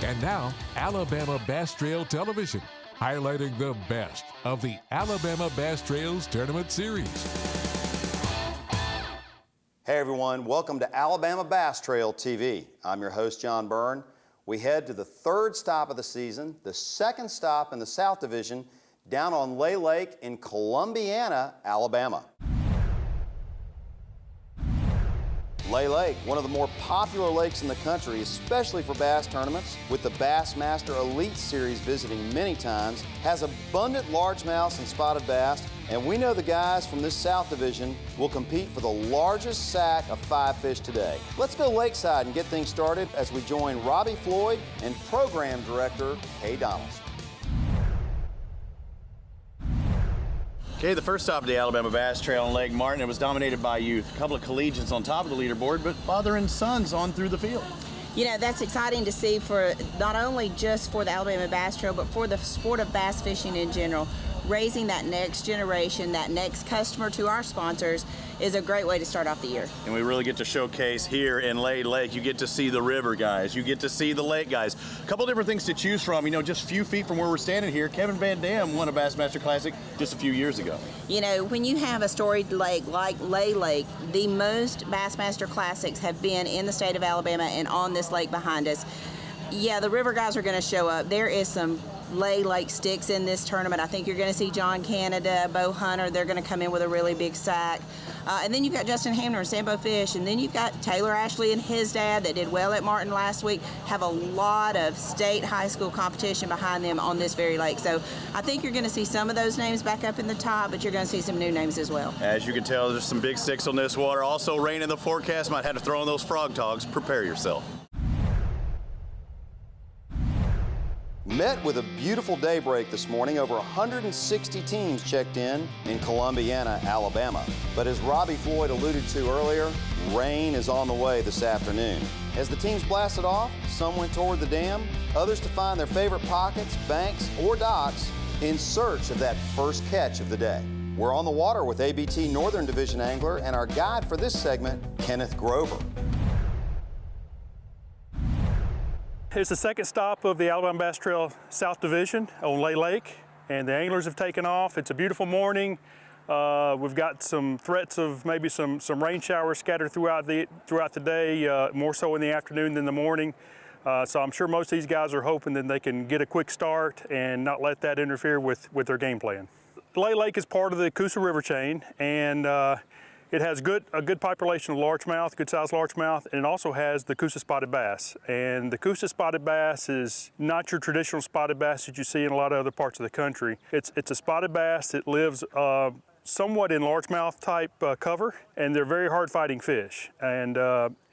And now, Alabama Bass Trail Television, highlighting the best of the Alabama Bass Trails Tournament Series. Hey everyone, welcome to Alabama Bass Trail TV. I'm your host, John Byrne. We head to the third stop of the season, the second stop in the South Division, down on Lay Lake in Columbiana, Alabama. Lay Lake, one of the more popular lakes in the country, especially for bass tournaments, with the Bassmaster Elite Series visiting many times, has abundant largemouths and spotted bass, and we know the guys from this South Division will compete for the largest sack of 5 fish today. Let's go lakeside and get things started as we join Robbie Floyd and Program Director Kay Donaldson. Okay, the first stop of the Alabama Bass Trail on Lake Martin, it was dominated by youth. A couple of collegiates on top of the leaderboard, but father and sons on through the field. You know, that's exciting to see for not only just for the Alabama Bass Trail, but for the sport of bass fishing in general. Raising that next generation, that next customer to our sponsors is a great way to start off the year. And we really get to showcase here in Lay Lake. You get to see the river guys, you get to see the lake guys. A couple different things to choose from. You know, just a few feet from where we're standing here, Kevin Van Dam won a Bassmaster Classic just a few years ago. You know, when you have a storied lake like Lay Lake, the most Bassmaster Classics have been in the state of Alabama and on this lake behind us. Yeah, the river guys are going to show up. There is some Lay Lake sticks in this tournament. I think you're going to see John Canada, Bo Hunter. They're going to come in with a really big sack. And then you've got Justin Hamner and Sambo Fish. And then you've got Taylor Ashley and his dad that did well at Martin last week. Have a lot of state high school competition behind them on this very lake. So I think you're going to see some of those names back up in the top, but you're going to see some new names as well. As you can tell, there's some big sticks on this water. Also rain in the forecast. Might have to throw in those frog togs. Prepare yourself. Met with a beautiful daybreak this morning. Over 160 teams checked in Columbiana, Alabama. But as Robbie Floyd alluded to earlier, rain is on the way this afternoon. As the teams blasted off, some went toward the dam, others to find their favorite pockets, banks, or docks in search of that first catch of the day. We're on the water with ABT Northern Division angler and our guide for this segment, Kenneth Grover. It's the second stop of the Alabama Bass Trail South Division on Lay Lake, and the anglers have taken off. It's a beautiful morning. We've got some threats of maybe some rain showers scattered throughout the day, more so in the afternoon than the morning. So I'm sure most of these guys are hoping that they can get a quick start and not let that interfere with their game plan. Lay Lake is part of the Coosa River chain, and it has a good population of largemouth, good-sized largemouth, and it also has the Coosa spotted bass. And the Coosa spotted bass is not your traditional spotted bass that you see in a lot of other parts of the country. It's a spotted bass that lives somewhat in largemouth type cover, and they're very hard-fighting fish. And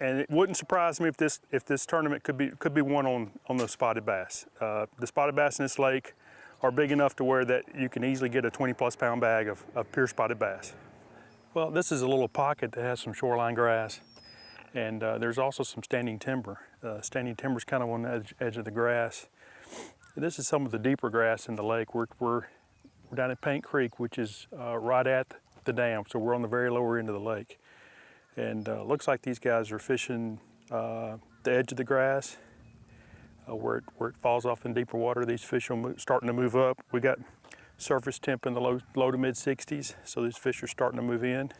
it wouldn't surprise me if this tournament could be won on the spotted bass. The spotted bass in this lake are big enough to where that you can easily get a 20-plus pound bag of pure spotted bass. Well, this is a little pocket that has some shoreline grass, and there's also some standing timber. Standing timber is kind of on the edge of the grass. This is some of the deeper grass in the lake. We're down at Paint Creek, which is right at the dam, so we're on the very lower end of the lake. And looks like these guys are fishing the edge of the grass where it falls off in deeper water. These fish are starting to move up. We got surface temp in the low to mid 60s, so these fish are starting to move in.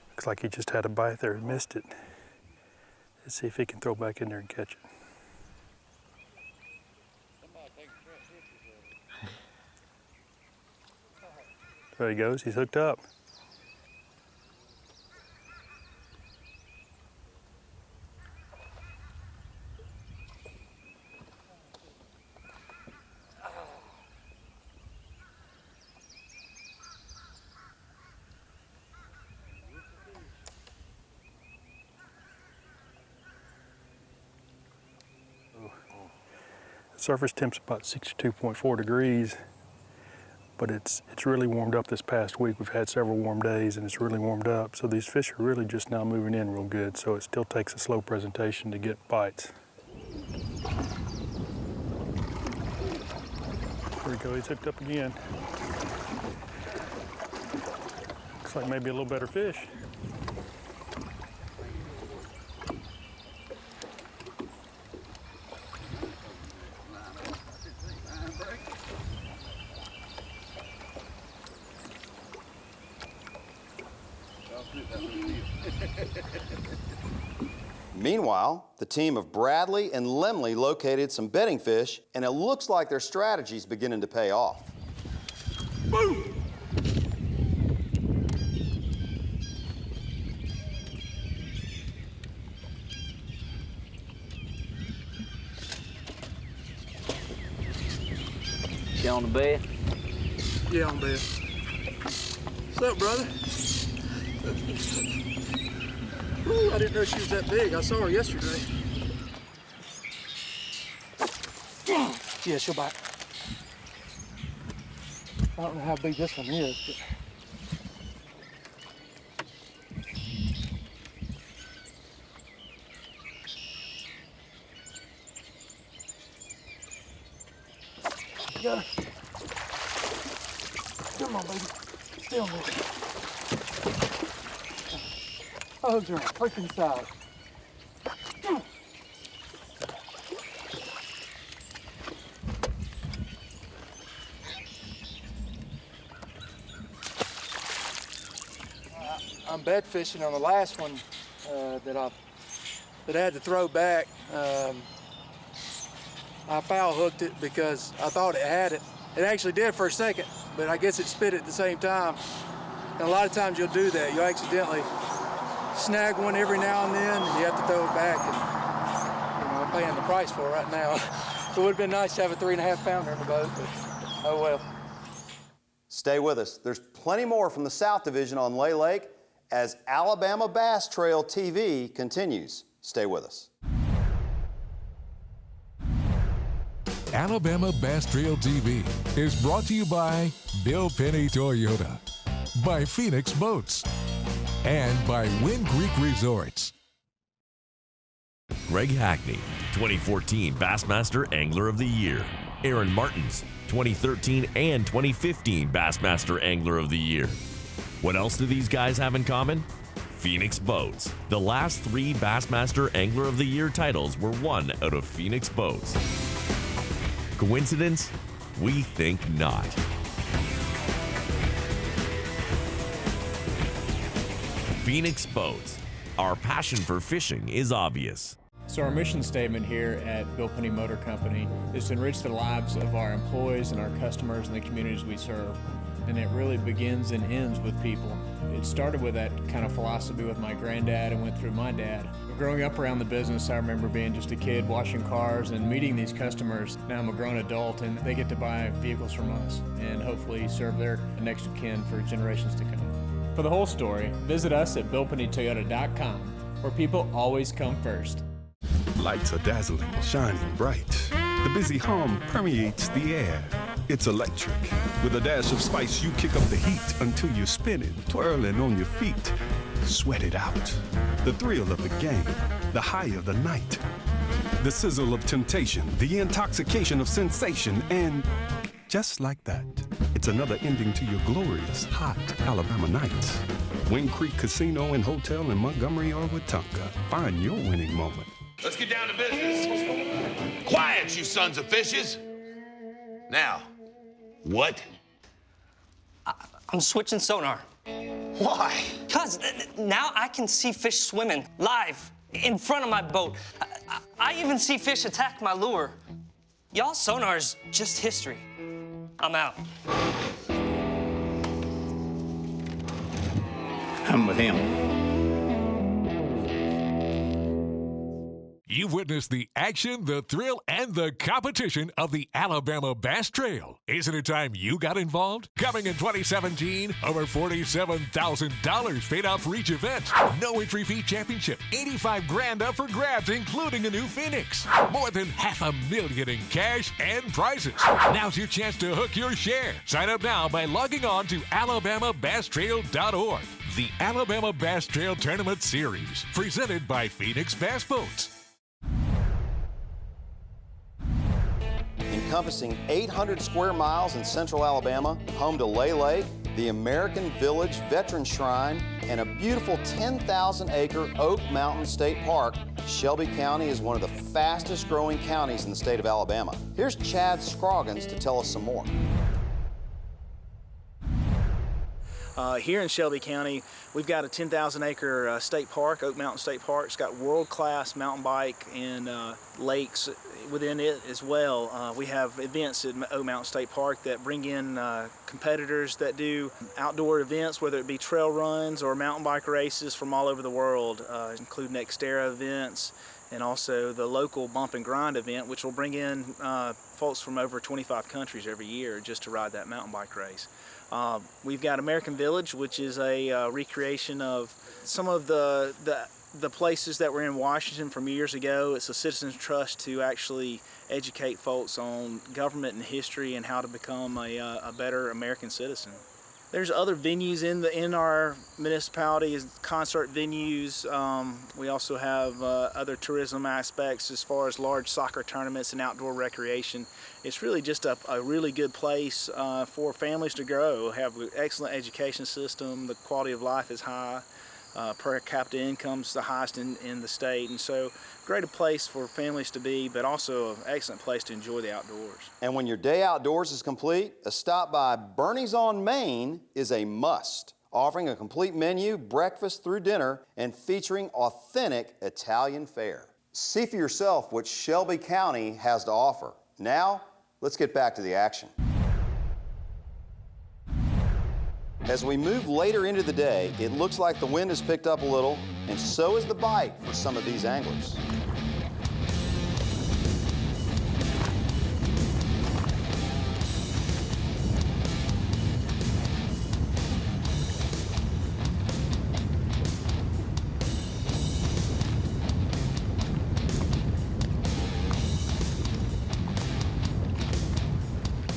Looks like he just had a bite there and missed it. Let's see if he can throw back in there and catch it. There he goes, he's hooked up. Surface temp's about 62.4 degrees, but it's really warmed up this past week. We've had several warm days and it's really warmed up. So these fish are really just now moving in real good. So it still takes a slow presentation to get bites. There we go, he's hooked up again. Looks like maybe a little better fish. Meanwhile, the team of Bradley and Lemley located some bedding fish, and it looks like their strategy's beginning to pay off. Boom! You on the bed? Yeah, on bed. What's up, brother? Ooh, I didn't know she was that big. I saw her yesterday. Yeah, she'll bite. I don't know how big this one is, but... Got her. Come on, baby. Stay on there. My hooks are on the freaking side. I'm bed fishing on the last one that I had to throw back. I foul hooked it because I thought it had it. It actually did for a second, but I guess it spit at the same time. And a lot of times you'll do that. You'll accidentally snag one every now and then, and you have to throw it back. And, I'm paying the price for it right now. It would have been nice to have a 3.5 pounder in the boat, but oh well. Stay with us. There's plenty more from the South Division on Lay Lake as Alabama Bass Trail TV continues. Stay with us. Alabama Bass Trail TV is brought to you by Bill Penny Toyota, by Phoenix Boats, and by Wind Creek Resorts. Greg Hackney, 2014 Bassmaster Angler of the Year. Aaron Martins, 2013 and 2015 Bassmaster Angler of the Year. What else do these guys have in common? Phoenix Boats. The last 3 Bassmaster Angler of the Year titles were won out of Phoenix Boats. Coincidence? We think not. Phoenix Boats. Our passion for fishing is obvious. So our mission statement here at Bill Penny Motor Company is to enrich the lives of our employees and our customers and the communities we serve. And it really begins and ends with people. It started with that kind of philosophy with my granddad and went through my dad. Growing up around the business, I remember being just a kid washing cars and meeting these customers. Now I'm a grown adult and they get to buy vehicles from us and hopefully serve their next of kin for generations to come. For the whole story, visit us at BillPennyToyota.com, where people always come first. Lights are dazzling, shining bright. The busy hum permeates the air. It's electric. With a dash of spice, you kick up the heat until you're spinning, twirling on your feet. Sweat it out. The thrill of the game, the high of the night. The sizzle of temptation, the intoxication of sensation, and just like that, it's another ending to your glorious, hot Alabama nights. Wind Creek Casino and Hotel in Montgomery or Wetumpka. Find your winning moment. Let's get down to business. Quiet, you sons of fishes. Now, what? I'm switching sonar. Why? Because now I can see fish swimming live in front of my boat. I even see fish attack my lure. Y'all sonar's just history. I'm out. I'm with him. You've witnessed the action, the thrill, and the competition of the Alabama Bass Trail. Isn't it time you got involved? Coming in 2017, over $47,000 paid out for each event. No entry fee championship, $85,000 up for grabs, including a new Phoenix. More than $500,000 in cash and prizes. Now's your chance to hook your share. Sign up now by logging on to AlabamaBassTrail.org. The Alabama Bass Trail Tournament Series, presented by Phoenix Bass Boats. Encompassing 800 square miles in central Alabama, home to Lay Lake, the American Village Veteran Shrine, and a beautiful 10,000-acre Oak Mountain State Park, Shelby County is one of the fastest growing counties in the state of Alabama. Here's Chad Scroggins to tell us some more. Here in Shelby County, we've got a 10,000-acre state park, Oak Mountain State Park. It's got world-class mountain bike and lakes within it as well. We have events at Oak Mountain State Park that bring in competitors that do outdoor events, whether it be trail runs or mountain bike races from all over the world, including Xterra events, and also the local Bump and Grind event, which will bring in folks from over 25 countries every year just to ride that mountain bike race. We've got American Village, which is a recreation of some of the places that were in Washington from years ago. It's a citizens trust to actually educate folks on government and history and how to become a better American citizen. There's other venues in our municipality, concert venues. We also have other tourism aspects as far as large soccer tournaments and outdoor recreation. It's really just a really good place for families to grow, have an excellent education system, the quality of life is high, per capita income's the highest in the state, and so great a place for families to be, but also an excellent place to enjoy the outdoors. And when your day outdoors is complete, a stop by Bernie's on Main is a must, offering a complete menu, breakfast through dinner, and featuring authentic Italian fare. See for yourself what Shelby County has to offer. Now, let's get back to the action. As we move later into the day, it looks like the wind has picked up a little, and so is the bite for some of these anglers.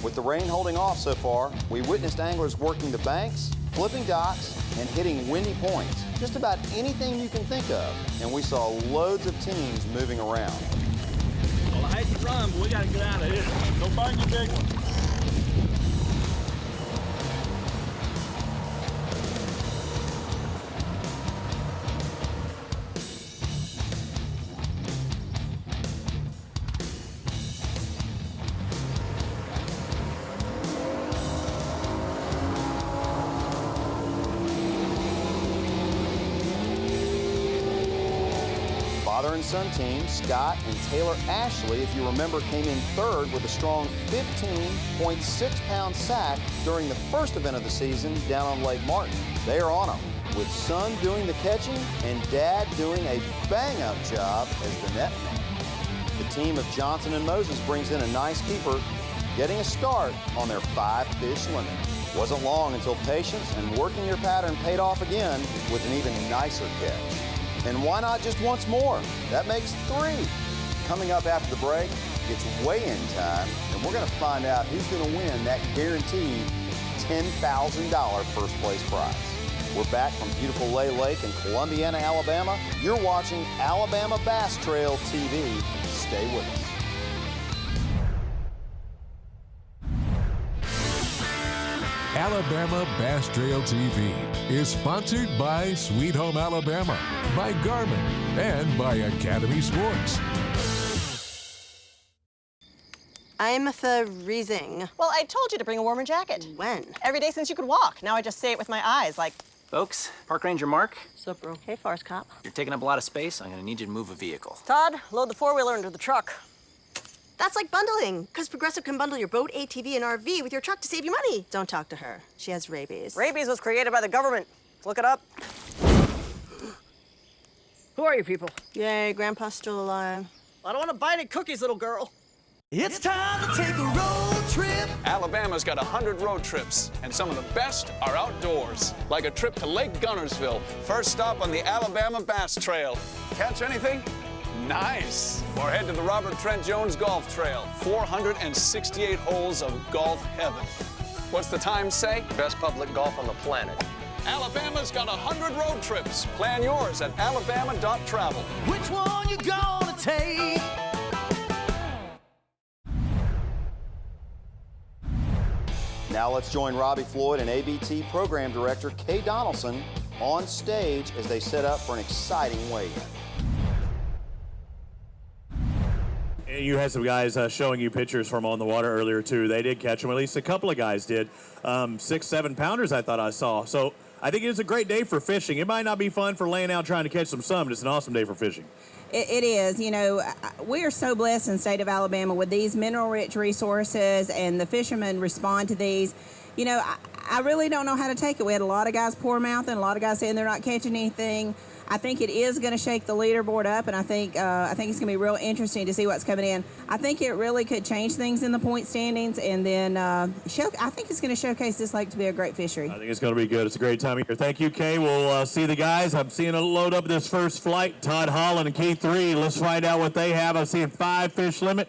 With the rain holding off so far, we witnessed anglers working the banks, flipping docks, and hitting windy points. Just about anything you can think of. And we saw loads of teams moving around. Well, I hate to run, but we got to get out of here. Go find your big one. Father and son team, Scott and Taylor Ashley, if you remember, came in third with a strong 15.6-pound sack during the first event of the season down on Lake Martin. They are on them, with son doing the catching and dad doing a bang-up job as the net man. The team of Johnson and Moses brings in a nice keeper, getting a start on their 5-fish limit. Wasn't long until patience and working your pattern paid off again with an even nicer catch. And why not just once more? That makes 3. Coming up after the break, it's weigh-in time, and we're going to find out who's going to win that guaranteed $10,000 first place prize. We're back from beautiful Lay Lake in Columbiana, Alabama. You're watching Alabama Bass Trail TV. Stay with us. Alabama Bass Trail TV is sponsored by Sweet Home Alabama, by Garmin, and by Academy Sports. I'm freezing. Well, I told you to bring a warmer jacket. When? Every day since you could walk. Now I just say it with my eyes, like... Folks, Park Ranger Mark. What's up, bro? Hey, Forest Cop. You're taking up a lot of space. I'm gonna need you to move a vehicle. Todd, load the four-wheeler into the truck. That's like bundling, because Progressive can bundle your boat, ATV, and RV with your truck to save you money. Don't talk to her. She has rabies. Rabies was created by the government. Look it up. Who are you people? Yay, Grandpa's still alive. I don't want to buy any cookies, little girl. It's time to take a road trip. Alabama's got 100 road trips, and some of the best are outdoors, like a trip to Lake Gunnersville. First stop on the Alabama Bass Trail. Catch anything? Nice. Or head to the Robert Trent Jones Golf Trail. 468 holes of golf heaven. What's the time say? Best public golf on the planet. Alabama's got 100 road trips. Plan yours at alabama.travel. Which one you gonna take? Now let's join Robbie Floyd and ABT Program Director Kay Donaldson on stage as they set up for an exciting weigh-in. And you had some guys showing you pictures from on the water earlier, too. They did catch them. At least a couple of guys did. 6-7 pounders I thought I saw. So I think it's a great day for fishing. It might not be fun for laying out trying to catch some sun, but it's an awesome day for fishing. It is. You know, we are so blessed in the state of Alabama with these mineral-rich resources, and the fishermen respond to these. You know, I really don't know how to take it. We had a lot of guys poor mouthing, a lot of guys saying they're not catching anything. I think it is going to shake the leaderboard up, and I think it's going to be real interesting to see what's coming in. I think it really could change things in the point standings, and then I think it's going to showcase this lake to be a great fishery. I think it's going to be good. It's a great time of year. Thank you, Kay. We'll see the guys. I'm seeing a load up this first flight. Todd Holland and K3. Let's find out what they have. I'm seeing 5 fish limit.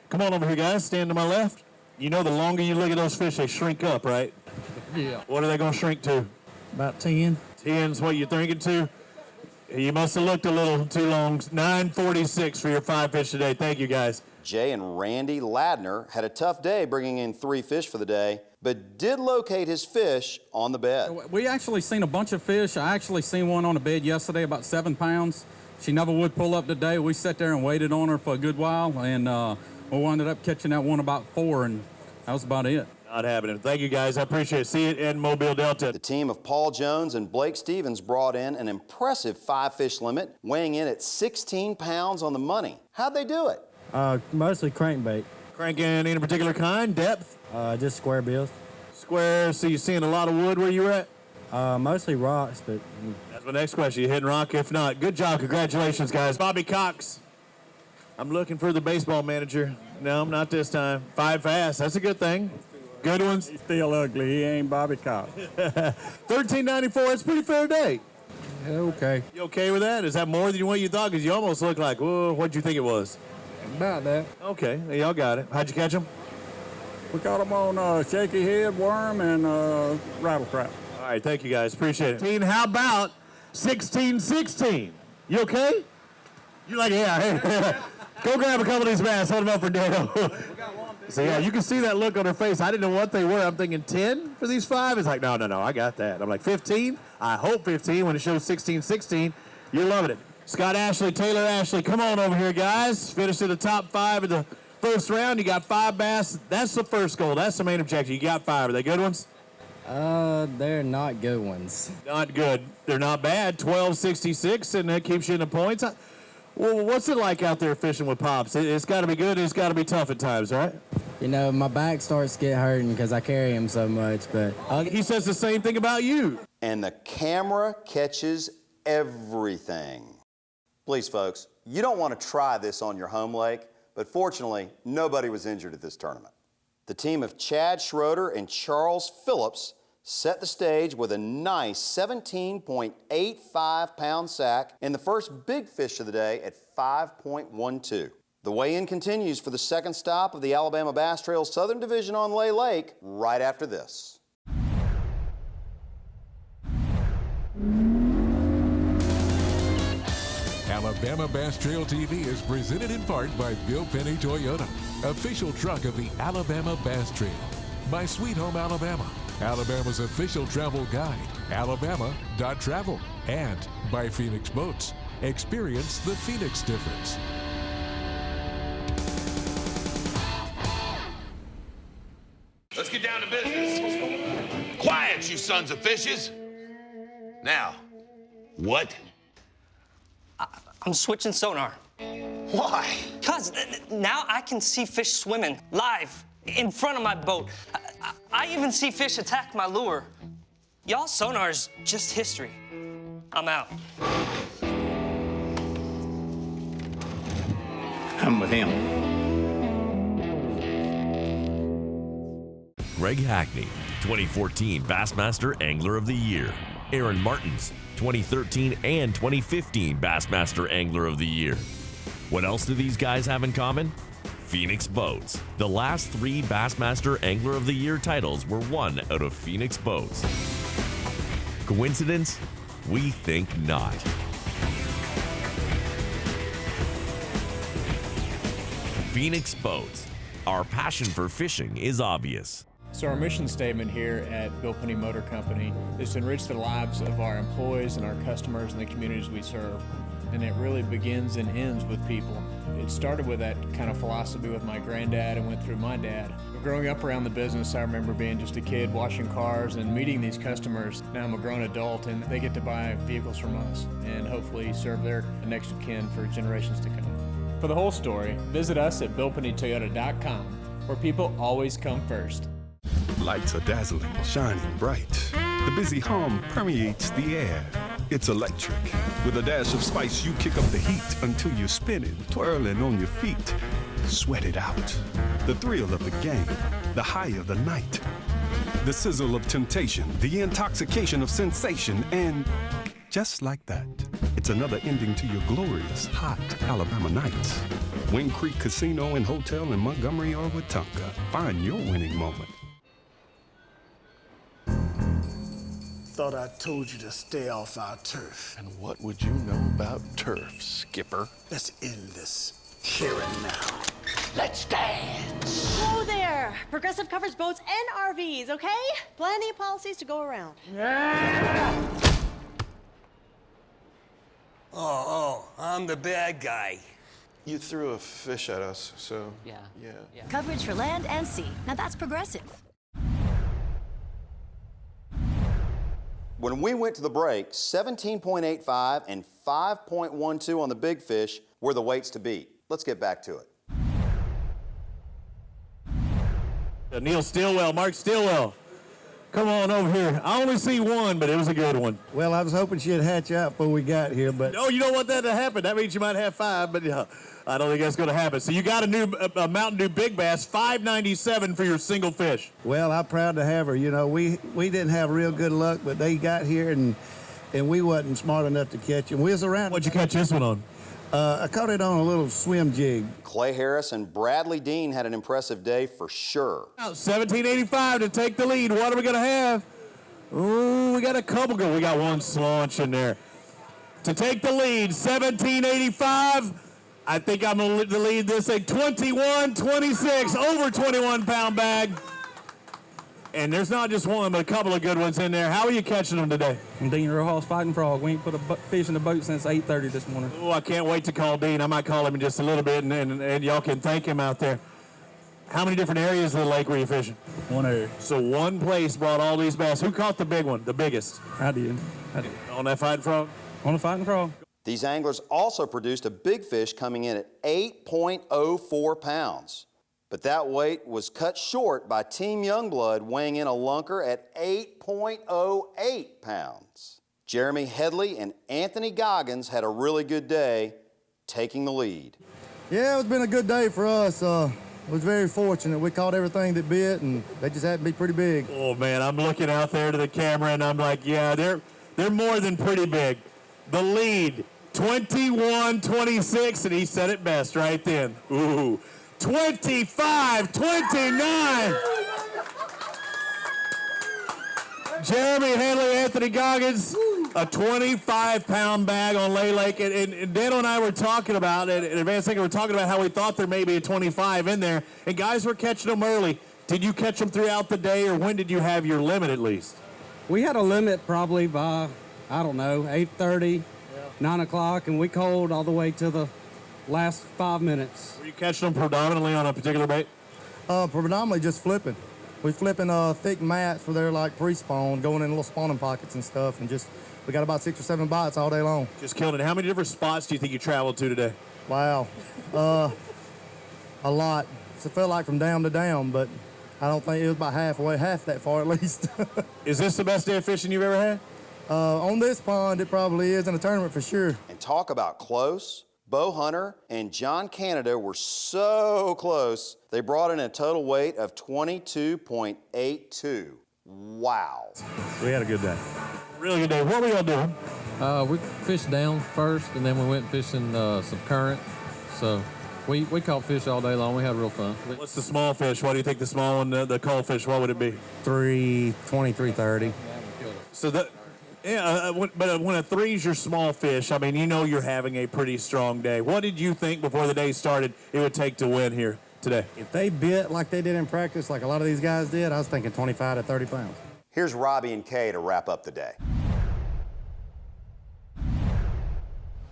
Come on over here, guys. Stand to my left. You know the longer you look at those fish, they shrink up, right? Yeah. What are they going to shrink to? About 10. 10's what you're thinking to? You must have looked a little too long. 9:46 for your 5 fish today. Thank you, guys. Jay and Randy Ladner had a tough day bringing in 3 fish for the day, but did locate his fish on the bed. We actually seen a bunch of fish. I actually seen one on the bed yesterday, about 7 pounds. She never would pull up today. We sat there and waited on her for a good while, and we ended up catching that one about 4, and that was about it. Not happening. Thank you, guys. I appreciate it. See you in Mobile Delta. The team of Paul Jones and Blake Stevens brought in an impressive 5 fish limit, weighing in at 16 pounds on the money. How'd they do it? Mostly crankbait. Cranking any particular kind? Depth? Just square bills. Square. So you're seeing a lot of wood where you were at? Mostly rocks, but... That's my next question. You hitting rock? If not, good job. Congratulations, guys. Bobby Cox. I'm looking for the baseball manager. No, not this time. 5 fast. That's a good thing. Good ones. He's still ugly. He ain't Bobby Cox. $13.94. That's a pretty fair day. Okay. You okay with that? Is that more than what you thought? Because you almost look like, whoa, what'd you think it was? About that. Okay. Y'all got it. How'd you catch them? We caught them on shaky head, worm, and rattle trap. All right. Thank you, guys. Appreciate it. How about 16-16? You okay? You like, yeah. Go grab a couple of these bass. Hold them up for Dano. So, yeah, you can see that look on her face. I didn't know what they were. I'm thinking 10 for these 5. It's like, no, I got that. I'm like, 15? I hope 15 when it shows 16-16. You're loving it. Scott Ashley, Taylor Ashley, come on over here, guys. Finished in the top 5 of the first round. You got 5 bass. That's the first goal. That's the main objective. You got 5. Are they good ones? They're not good ones. Not good. They're not bad. 12.66, and that keeps you in the points. Well, what's it like out there fishing with Pops? It's got to be good. It's got to be tough at times, right? You know, my back starts to get hurting because I carry him so much, but... He says the same thing about you. And the camera catches everything. Please, folks, you don't want to try this on your home lake, but fortunately, nobody was injured at this tournament. The team of Chad Schroeder and Charles Phillips set the stage with a nice 17.85-pound sack and the first big fish of the day at 5.12. The weigh-in continues for the second stop of the Alabama Bass Trail Southern Division on Lay Lake right after this. Alabama Bass Trail TV is presented in part by Bill Penny Toyota, official truck of the Alabama Bass Trail, by Sweet Home Alabama, Alabama's official travel guide, alabama.travel, and by Phoenix Boats. Experience the Phoenix difference. Let's get down to business. Quiet, you sons of fishes. Now, what? I'm switching sonar. Why? Because now I can see fish swimming live in front of my boat. I even see fish attack my lure. Y'all sonar's just history. I'm out. I'm with him. Greg Hackney, 2014 Bassmaster Angler of the Year. Aaron Martins, 2013 and 2015 Bassmaster Angler of the Year. What else do these guys have in common? Phoenix Boats. The last 3 Bassmaster Angler of the Year titles were won out of Phoenix Boats. Coincidence? We think not. Phoenix Boats. Our passion for fishing is obvious. So our mission statement here at Bill Penny Motor Company is to enrich the lives of our employees and our customers and the communities we serve. And it really begins and ends with people. It started with that kind of philosophy with my granddad and went through my dad. Growing up around the business, I remember being just a kid washing cars and meeting these customers. Now I'm a grown adult and they get to buy vehicles from us and hopefully serve their next of kin for generations to come. For the whole story, visit us at BillPennyToyota.com, where people always come first. Lights are dazzling, shining bright. The busy hum permeates the air. It's electric. With a dash of spice, you kick up the heat until you're spinning, twirling on your feet. Sweat it out. The thrill of the game, the high of the night. The sizzle of temptation, the intoxication of sensation, and just like that, it's another ending to your glorious, hot Alabama nights. Wing Creek Casino and Hotel in Montgomery or Wetumpka. Find your winning moment. Thought I told you to stay off our turf. And what would you know about turf, Skipper? Let's end this here and now. Let's dance. Whoa there! Progressive covers boats and RVs, okay? Plenty of policies to go around. Oh, I'm the bad guy. You threw a fish at us, so... Yeah. Coverage for land and sea. Now that's Progressive. When we went to the break, 17.85 and 5.12 on the big fish were the weights to beat. Let's get back to it. Neil Stillwell, Mark Stillwell. Come on over here. I only see one, but it was a good one. Well, I was hoping she'd hatch out before we got here, but... No, you don't want that to happen. That means you might have 5, but I don't think that's going to happen. So you got a Mountain Dew Big Bass, $5.97 for your single fish. Well, I'm proud to have her. You know, we didn't have real good luck, but they got here, and we wasn't smart enough to catch them. We was around... What'd you catch this one on? I caught it on a little swim jig. Clay Harris and Bradley Dean had an impressive day for sure. 17.85 to take the lead. What are we going to have? Ooh, we got a couple good. We got one slaunch in there. To take the lead, 17.85. I think I'm going to lead this a 21-26, over 21-pound bag. And there's not just one, but a couple of good ones in there. How are you catching them today? I'm Dean Rojas, Fighting Frog. We ain't put a fish in the boat since 8:30 this morning. Oh, I can't wait to call Dean. I might call him in just a little bit, and y'all can thank him out there. How many different areas of the lake were you fishing? One area. So one place brought all these bass. Who caught the big one, the biggest? I did. On that Fighting Frog? On the Fighting Frog. These anglers also produced a big fish coming in at 8.04 pounds. But that weight was cut short by Team Youngblood weighing in a lunker at 8.08 pounds. Jeremy Headley and Anthony Goggins had a really good day, taking the lead. Yeah, it's been a good day for us. Was very fortunate. We caught everything that bit, and they just happened to be pretty big. Oh, man, I'm looking out there to the camera, and I'm like, yeah, they're more than pretty big. The lead, 21-26, and he said it best right then. Ooh. 25-29. Jeremy Headley, Anthony Goggins, a 25-pound bag on Lay Lake. And Daniel and I were talking about it, and Advanced Thinking, we're talking about how we thought there may be a 25 in there. And guys were catching them early. Did you catch them throughout the day, or when did you have your limit at least? We had a limit probably by, I don't know, 8:30, 9 o'clock, and we called all the way to the last 5 minutes. Were you catching them predominantly on a particular bait? Predominantly just flipping. We flipping thick mats where they're like pre-spawn, going in little spawning pockets and stuff, and we got about 6 or 7 bites all day long. Just killing it. How many different spots do you think you traveled to today? Wow. A lot. It felt like from dam to dam, but I don't think it was about half that far at least. Is this the best day of fishing you've ever had? On this pond, it probably is in a tournament for sure. And talk about close. Bo Hunter and John Canada were so close, they brought in a total weight of 22.82. Wow. We had a good day. Really good day. What were y'all doing? We fished down first, and then we went fishing some current. So we caught fish all day long. We had real fun. What's the small fish? What do you think the small one, the cold fish, what would it be? 320, 330. So but when a 3's your small fish, I mean, you know you're having a pretty strong day. What did you think before the day started it would take to win here? today. If they bit like they did in practice, like a lot of these guys did, I was thinking 25 to 30 pounds. Here's Robbie and Kay to wrap up the day.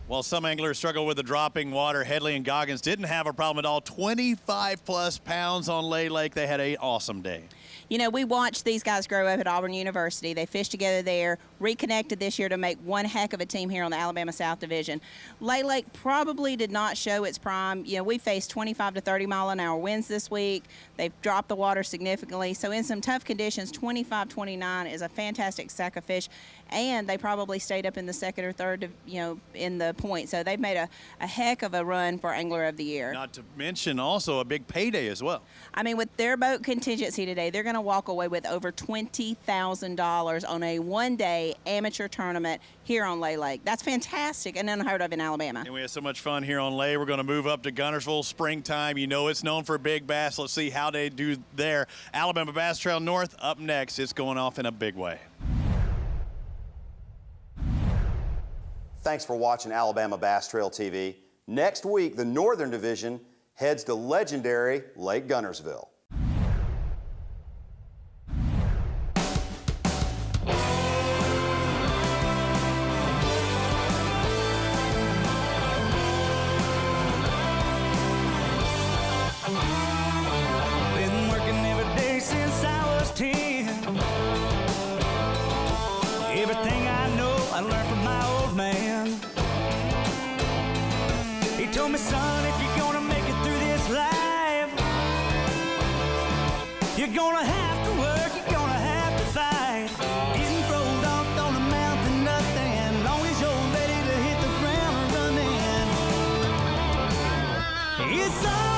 While some anglers struggle with the dropping water, Headley and Goggins didn't have a problem at all. 25-plus pounds on Lay Lake. They had an awesome day. You know, we watched these guys grow up at Auburn University. They fished together there, reconnected this year to make one heck of a team here on the Alabama South Division. Lay Lake probably did not show its prime. You know, we faced 25 to 30 mile an hour winds this week. They've dropped the water significantly. So in some tough conditions, 25-29 is a fantastic sack of fish. And they probably stayed up in the second or third, you know, in the point. So they've made a heck of a run for Angler of the Year. Not to mention also a big payday as well. I mean, with their boat contingency today, they're going to walk away with over $20,000 on a one-day amateur tournament here on Lay Lake. That's fantastic and unheard of in Alabama. And we had so much fun here on Lay. We're going to move up to Guntersville, springtime. You know it's known for big bass. Let's see how they do there. Alabama Bass Trail North up next. It's going off in a big way. Thanks for watching Alabama Bass Trail TV. Next week, the Northern Division heads to legendary Lake Guntersville. Been working every day since I was 10. Everything I know, I learned from my old man. He told me, son, if you're gonna make it through this life, you're gonna have to work, you're gonna have to fight. Getting thrown off on a mountain, nothing, long as you're ready to hit the ground running. It's all